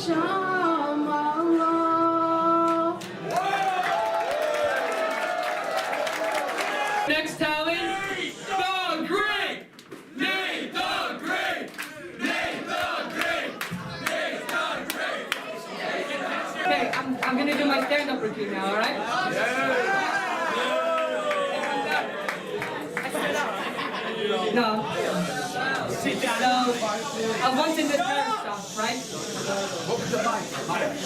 Next talent, the Great! Nate the Great! Nate the Great! Nate the Great! Okay, I'm gonna do my stand-up routine now, alright? No. So, I was once in this parrot shop, right?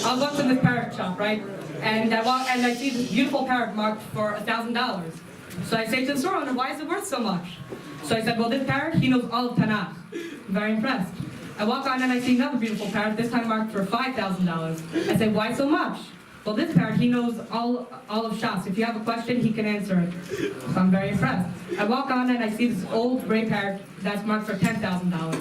I was once in this parrot shop, right? And I see this beautiful parrot marked for $1,000. So I say to the store owner, why is it worth so much? So I said, well, this parrot, he knows all of Tanakh. I'm very impressed. I walk on and I see another beautiful parrot, this time marked for $5,000. I say, why so much? Well, this parrot, he knows all of Shas. If you have a question, he can answer it. So I'm very impressed. I walk on and I see this old gray parrot that's marked for $10,000.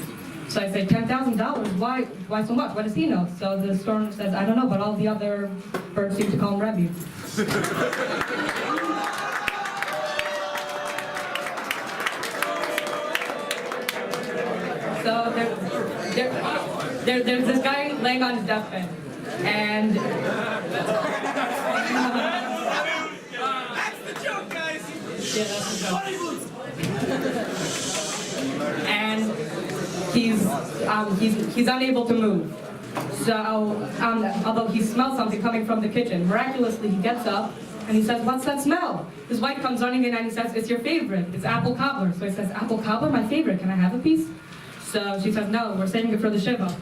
So I say, $10,000? Why so much? What does he know? So the store owner says, I don't know, but all the other birds seem to call him Rebbe. So there's this guy laying on his deathbed, and That's the joke, guys! yeah, that's the joke. And he's unable to move. So although he smells something coming from the kitchen, miraculously he gets up and he says, "What's that smell?" His wife comes running in and he says, "It's your favorite. It's apple cobbler." So he says, "Apple cobbler, my favorite. Can I have a piece?" So she says, "No, we're saving it for the Shiva."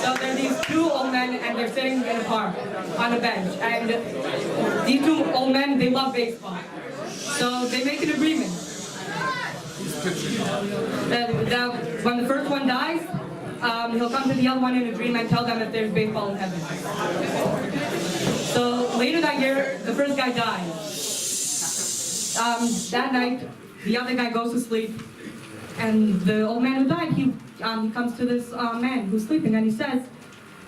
So there are these two old men and they're sitting in a park on a bench. And these two old men, they love baseball. So they make an agreement. When the first one dies, he'll come to the other one in a dream and tell them if there's baseball in heaven. So later that year, the first guy died. That night, the other guy goes to sleep, and the old man who died, he comes to this man who's sleeping, and he says,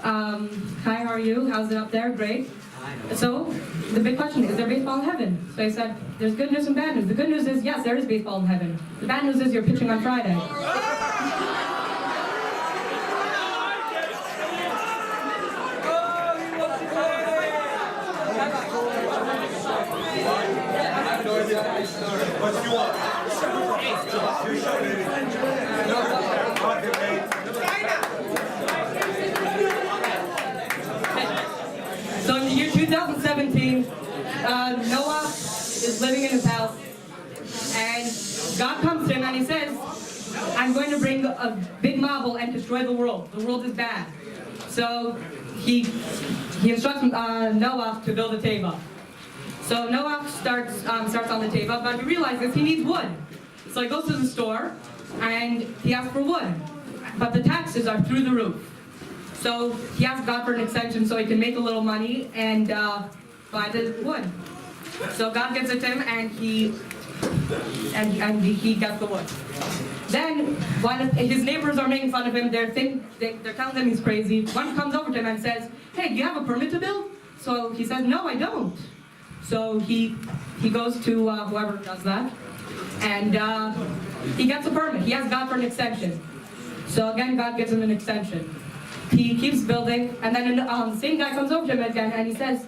"Hi, how are you? How's it up there? Great." So the big question is there baseball in heaven? So he said, "There's good news and bad news. The good news is yes, there is baseball in heaven. The bad news is you're pitching on Friday." What you want? So in the year 2017, Noah is living in his house, and God comes to him and he says, "I'm going to bring a big marble and destroy the world. The world is bad." So he instructs Noah to build a teva. So Noah starts on the teva, but he realizes he needs wood. So he goes to the store and he asks for wood, but the taxes are through the roof. So he asks God for an extension so he can make a little money and buy the wood. So God gives it to him, and he gets the wood. Then his neighbors are making fun of him. They're telling him he's crazy. One comes over to him and says, "Hey, do you have a permit to build?" So he says, "No, I don't." So he goes to whoever does that, and he gets a permit. He asks God for an extension. So again, God gives him an extension. He keeps building, and then the same guy comes over to him again, and he says,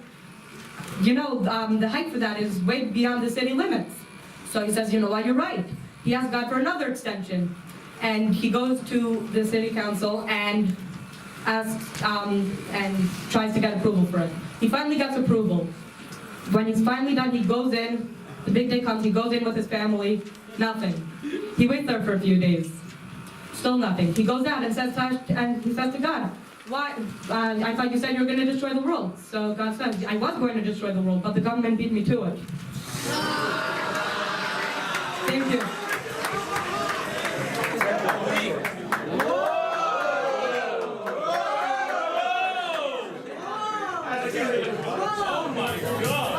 "You know, the height for that is way beyond the city limits." So he says, "You know what, you're right." He asks God for another extension, and he goes to the city council and asks and tries to get approval for it. He finally gets approval. When he's finally done, he goes in. The big day comes. He goes in with his family. Nothing. He waits there for a few days. Still nothing. He goes out and he says to God, "Why? I thought you said you were going to destroy the world." So God says, "I was going to destroy the world, but the government beat me to it." Thank you. Oh my God!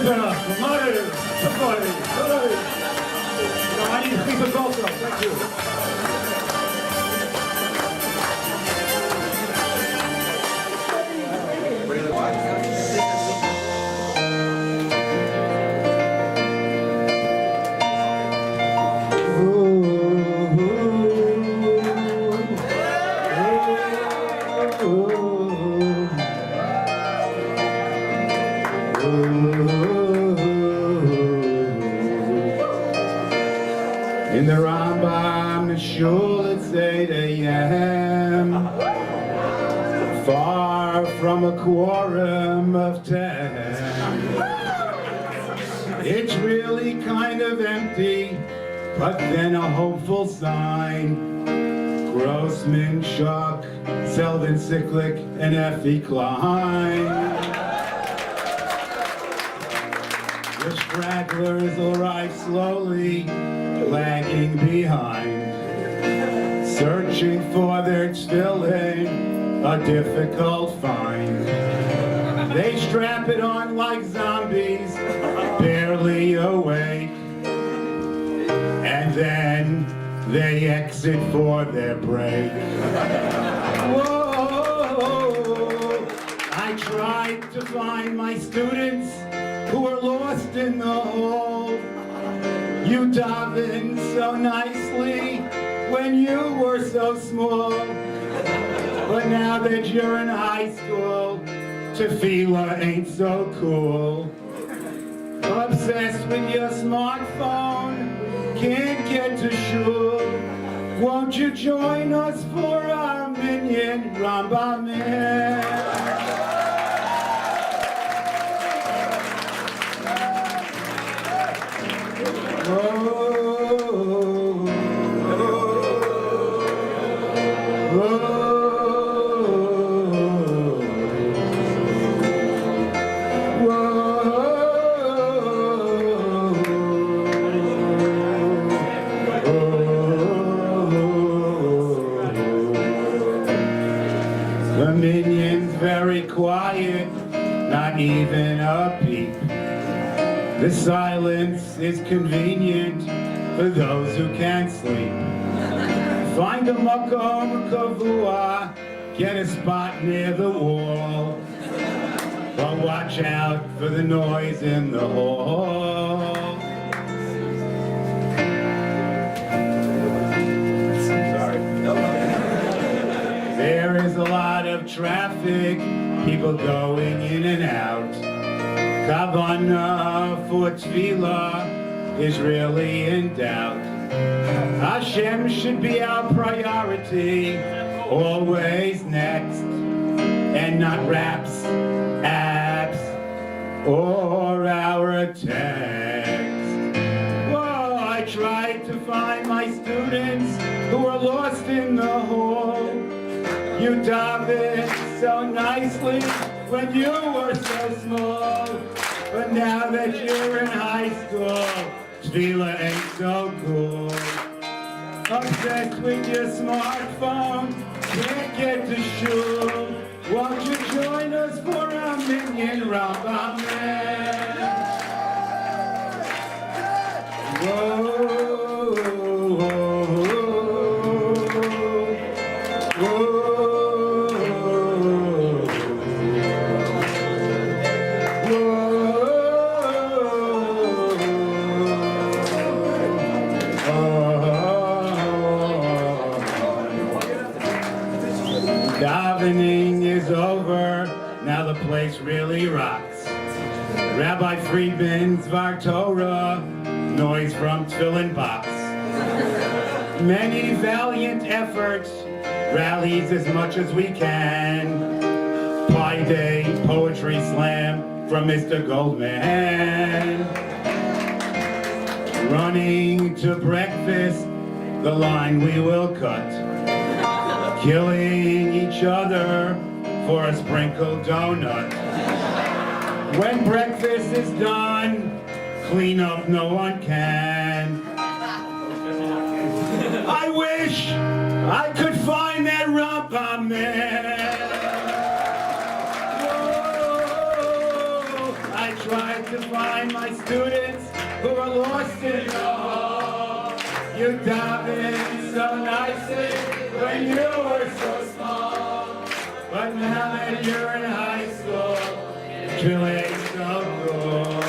I need to speak with also. Thank you. In the Rambam, the shul at 8 a.m. Far from a quorum of 10. It's really kind of empty, but then a hopeful sign. Grossman, Schuck, Selden, Sicklick, and Effie Klein. The stragglers will arrive slowly, lagging behind, searching for their tefillin, a difficult find. They strap it on like zombies, barely awake, and then they exit for their break. Whoa! I tried to find my students who are lost in the hole. You davened so nicely when you were so small. But now that you're in high school, tefillah ain't so cool. Obsessed with your smartphone, can't get to shul. Won't you join us for our minion Rambam? The minion's very quiet, not even a peep. The silence is convenient for those who can't sleep. Find a makom kavua, get a spot near the wall. But watch out for the noise in the hall. Sorry. There is a lot of traffic, people going in and out. Kavanah for tefillah is really in doubt. Hashem should be our priority, always next, and not raps, apps, or our text. Whoa, I tried to find my students who are lost in the hole. You davened so nicely when you were so small. But now that you're in high school, tefillah ain't so cool. Obsessed with your smartphone, can't get to shul. Won't you join us for our minion Rambam? Whoa, whoa, whoa. Davening is over, now the place really rocks. Rabbi Friedman's Var Torah, noise from tefillin box. Many valiant efforts, rallies as much as we can. Pi Day, poetry slam from Mr. Goldman. Running to breakfast, the line we will cut. Killing each other for a sprinkled donut. When breakfast is done, clean up no one can. I wish I could find that Rambam man. Whoa, I tried to find my students who are lost in your hall. You davened so nicely when you were so small. But now that you're in high school, you ain't so cool.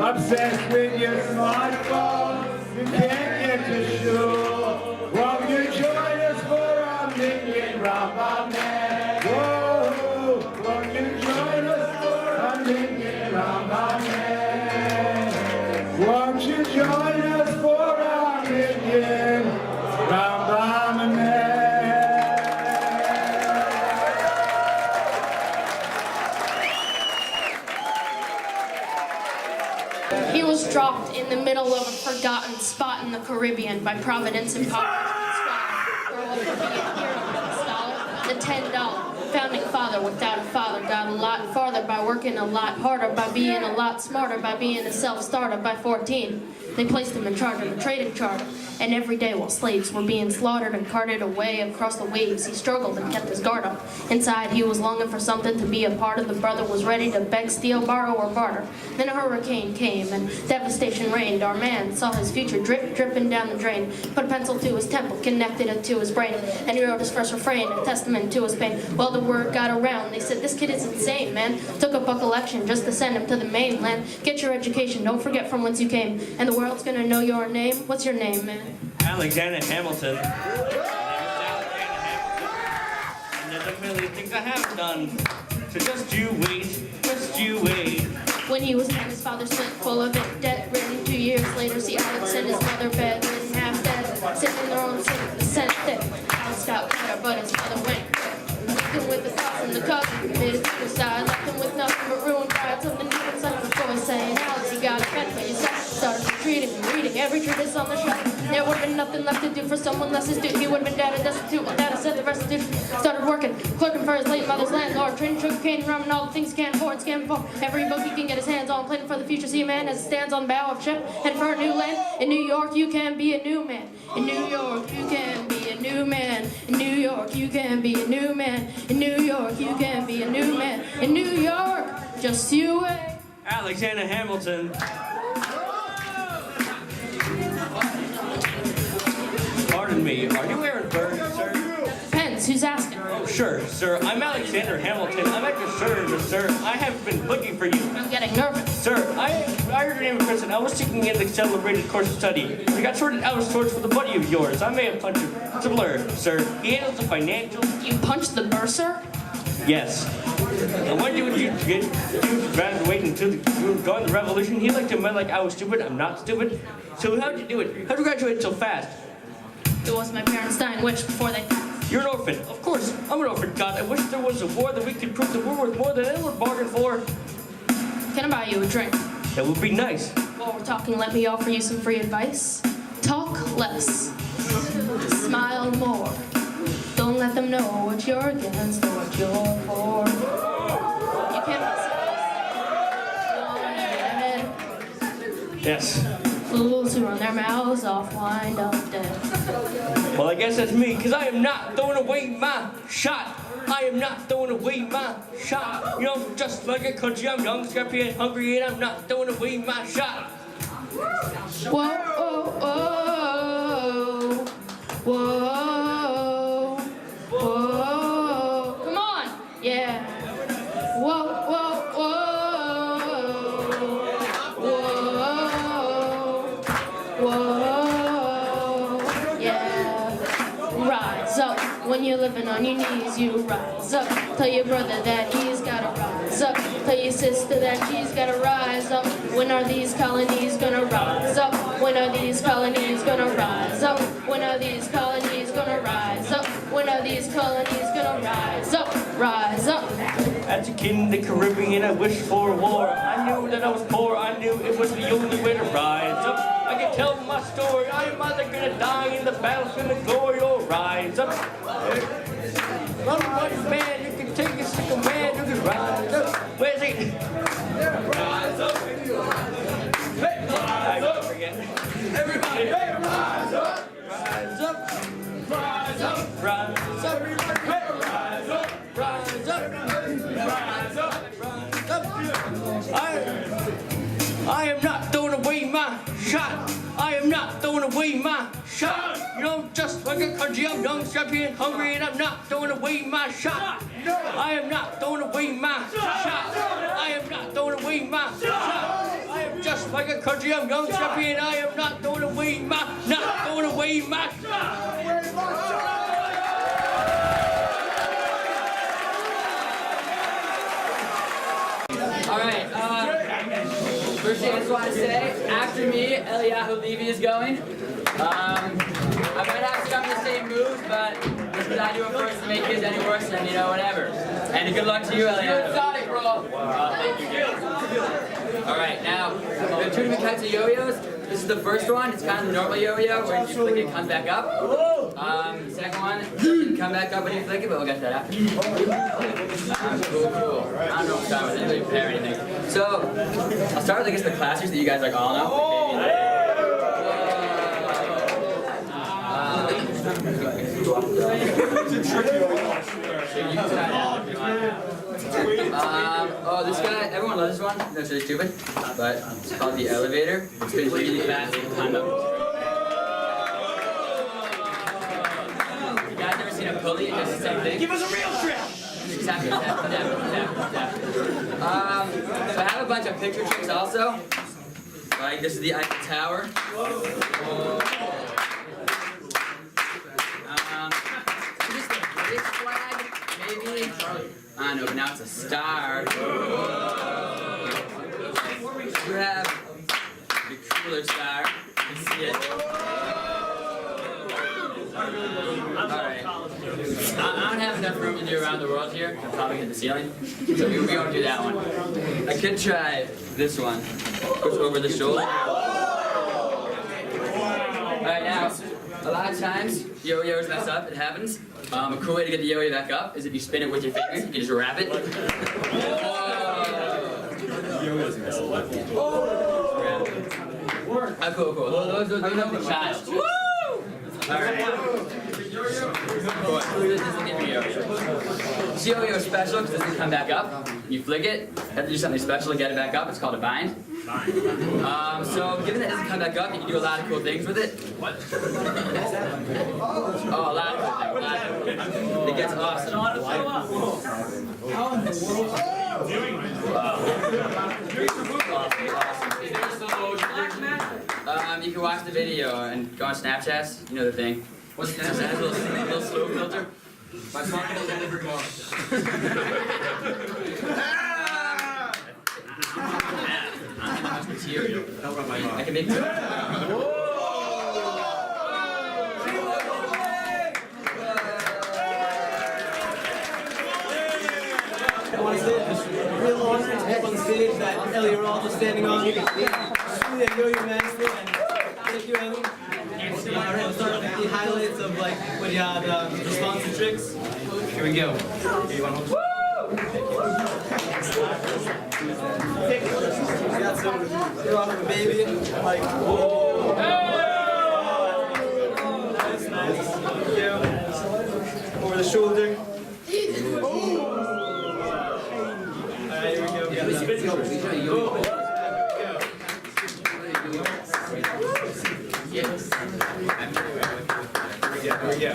Obsessed with your smartphone, you can't get to shul. Won't you join us for our minion Rambam man? Whoa, won't you join us for our minion Rambam man? Won't you join us for our minion Rambam man? He was dropped in the middle of a forgotten spot in the Caribbean by Providence and Poverty. Grow up to be a hero, a scholar, the $10 founding father without a father got a lot farther by working a lot harder, by being a lot smarter, by being a self-starter. By 14, they placed him in charge of the trading charter. And every day while slaves were being slaughtered and carted away across the waves, he struggled and kept his guard up. Inside, he was longing for something to be a part of. The brother was ready to beg, steal, borrow, or barter. Then a hurricane came and devastation reigned. Our man saw his future dripping down the drain. Put a pencil to his temple, connected it to his brain, and he wrote his first refrain, a testament to his pain. Well, the word got around. They said, this kid is insane, man. Took up a collection just to send him to the mainland. Get your education, don't forget from whence you came, and the world's gonna know your name. What's your name, man? Alexander Hamilton. And there's a million things I haven't done. So just you wait, just you wait. When he was 10, his father spent full of it, debt-ridden. 2 years later, see Alex and his mother bedridden, half dead, sitting in their own sense that Alex got better, but his mother went quick. Left him with the thoughts and the cousin committed suicide. Left him with nothing but ruined pride. Something deep inside his voice saying, Alex, you got a pen for yourself. Started retreating and reading every treatise on the shelf. There would have been nothing left to do for someone less astute. He would have been dead and destitute. Well, Dad said the restitution. Started working, clerking for his late mother's landlord. Trading sugar cane, rum, and all the things he can't afford. Scamming for every book he can get his hands on. Planning for the future. See a man as it stands on the bow of a ship. Heading for a new land. In New York, you can be a new man. In New York, you can be a new man. In New York, you can be a new man. In New York, you can be a new man. In New York, just you wait. Alexander Hamilton. Pardon me, are you Aaron Burr, sir? Depends, who's asking? Oh, sure, sir. I'm Alexander Hamilton. I'm at your service, sir. I have been looking for you. I'm getting nervous. Sir, I heard your name in prison. I was taking in the celebrated course of study. I got sorted out of sorts with a buddy of yours. I may have punched him. It's a blur, sir. He handles the financial. You punched the bursar? Yes. And when did you graduate into the revolution? He liked to men like I was stupid. I'm not stupid. So how'd you do it? How'd you graduate so fast? It was my parents' dying wish before they... You're an orphan. Of course, I'm an orphan. God, I wish there was a war that we could prove that we're worth more than anyone bargained for. Can I buy you a drink? That would be nice. While we're talking, let me offer you some free advice. Talk less. Smile more. Don't let them know what you're against or what you're for. You can't be Yes. fools who run their mouths off wind up dead. Well, I guess that's me, because I am not throwing away my shot. I am not throwing away my shot. You know, just like a country, I'm young, scrappy, and hungry, and I'm not throwing away my shot. Whoa, oh, oh, whoa, whoa. Come on, yeah. Whoa, whoa, whoa, whoa, yeah. Rise up when you're living on your knees. You rise up. Tell your brother that he's gotta rise up. Tell your sister that she's gotta rise up. When are these colonies gonna rise up? When are these colonies gonna rise up? When are these colonies gonna rise up? When are these colonies gonna rise up? Rise up. As a kid in the Caribbean, I wished for war. I knew that I was poor. I knew it was the only way to rise up. I can tell my story. I am either gonna die in the battlefield of glory or rise up. Otherwise, man, you can take a stick of man, you can rise up. Where's he? Rise up. Hey, rise up. Everybody, hey, rise up. Rise up. Rise up. Rise up. Everybody, hey, rise up. Rise up. Rise up. Rise up. I am not throwing away my shot. I am not throwing away my shot. You know, just like a country, I'm young, scrappy, and hungry, and I'm not throwing away my shot. I am not throwing away my shot. I am not throwing away my shot. I am just like a country, I'm young, scrappy, and I am not throwing away my shot. All right. First thing I just want to say, after me, Eliyahu Levy is going. I might have some of the same moves, but just because I do it first to make his any worse, then you know, whatever. And good luck to you, Eliyahu. You're exotic, bro. Thank you, Gabe. All right, now there are two different types of yo-yos. This is the first one. It's kind of the normal yo-yo where you flick it, it comes back up. The second one, it doesn't come back up when you flick it, but we'll get to that after. Cool. I don't know what time I didn't really prepare anything. So I'll start with, I guess, the classics that you guys like all know. This guy, everyone loves this one. That's really stupid, but it's called the elevator. It's been really fast and climb up. You guys ever seen a pulley? It does the same thing. Give us a real trip! Exactly. So I have a bunch of picture tricks also. Like this is the Eiffel Tower. Just a British flag, maybe. I don't know, but now it's a star. You have the cooler star. You can see it. Alright. I don't have enough room to do around the world here. I'll probably hit the ceiling. So we won't do that one. I could try this one. Push over the shoulder. Alright, now, a lot of times, yo-yos mess up. It happens. A cool way to get the yo-yo back up is if you spin it with your fingers. You can just wrap it. Cool. Those are the child. Woo! Alright. This yo-yo is special because it doesn't come back up. You flick it, you have to do something special to get it back up. It's called a bind. So given that it doesn't come back up, you can do a lot of cool things with it. What? Oh, a lot of cool things. It gets awesome. You can watch the video and go on Snapchat. You know the thing. What's Snapchat? A little slow filter. My phone will deliver more. Material. I can make two. I want to say it's a real honor to have on stage that Eli Roth is standing on. Truly a yo-yo master, and thank you, Eli. Alright, let's start off with the highlights of what you had, responsive tricks. Here we go. Here, you want to hold? We got some, you're off of a baby. Like, whoa. Nice. Thank you. Over the shoulder. Alright, here we go. We got that. Yes. Here we go.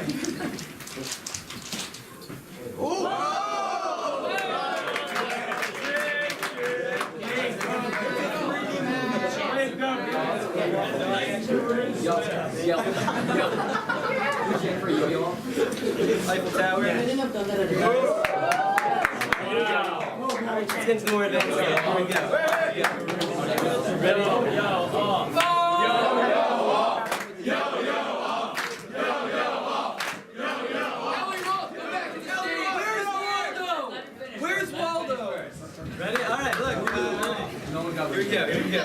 Eiffel Tower. Let's get into more events. Here we go. Ready? Where's Waldo? Ready? All right, look. Here we go.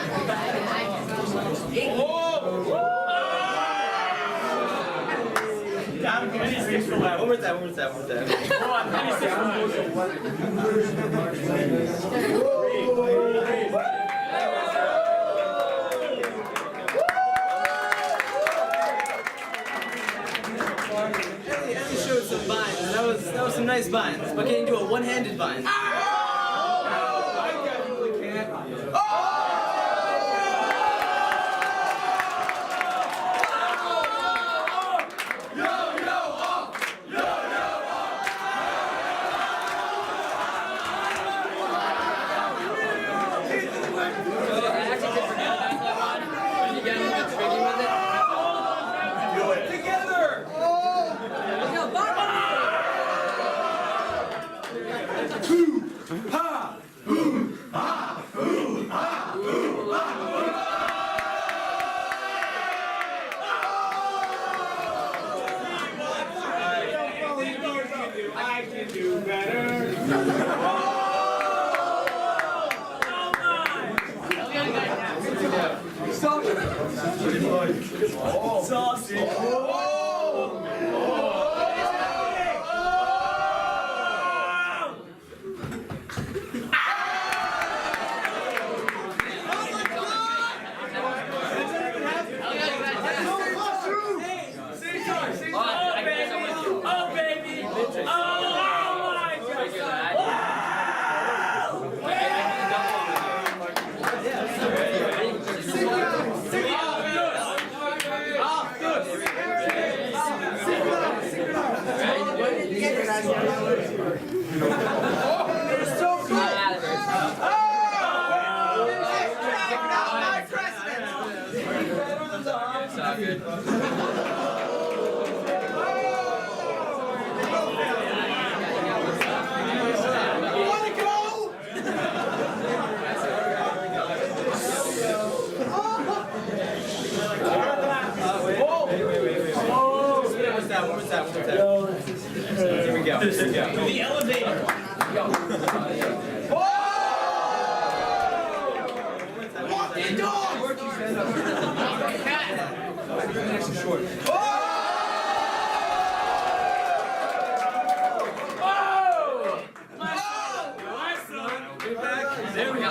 One more time. Eli showed some vines. That was some nice vines. But can you do a one-handed vine? I can do better. Sausage. Here we go. The elevator. Walk the dog. Extra short. There we go.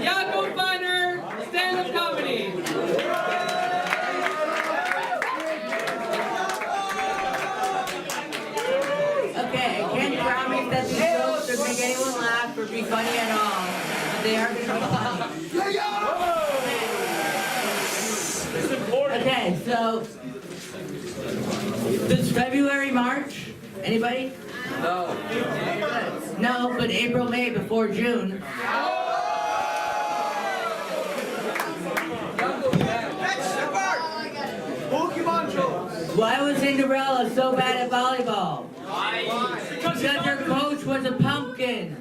Yaakov Feiner, stand-up comedy. Okay, I can't promise that these jokes will make anyone laugh or be funny at all, but they are funny. Okay, so does February March? Anybody? No. No, but April, May before June. Why was Cinderella so bad at volleyball? Because her coach was a pumpkin.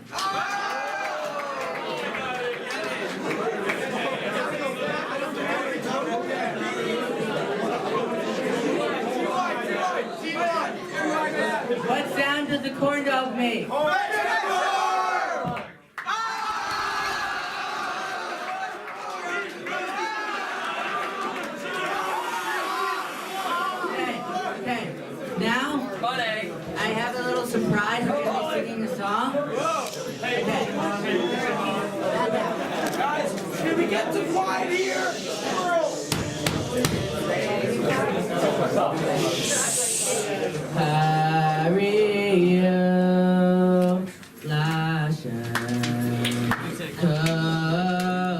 What sound does a corn dog make? Okay, now I have a little surprise. I'm going to be singing a song. Okay. Guys, can we get to quiet here? Hario Lashem Koharem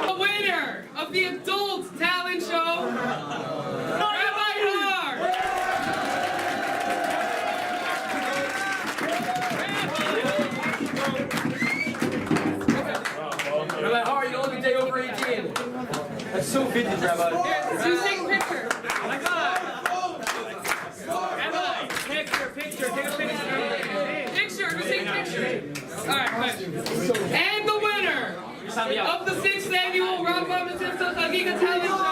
The winner of the adult talent show, Rabbi Haar. Rabbi Haar, you don't let me take over 18. That's so vintage, Rabbi. Here, you take a picture. Rabbi, picture, take a picture. Picture, just take a picture. All right, good. And the winner of the 6th annual Rambam Talent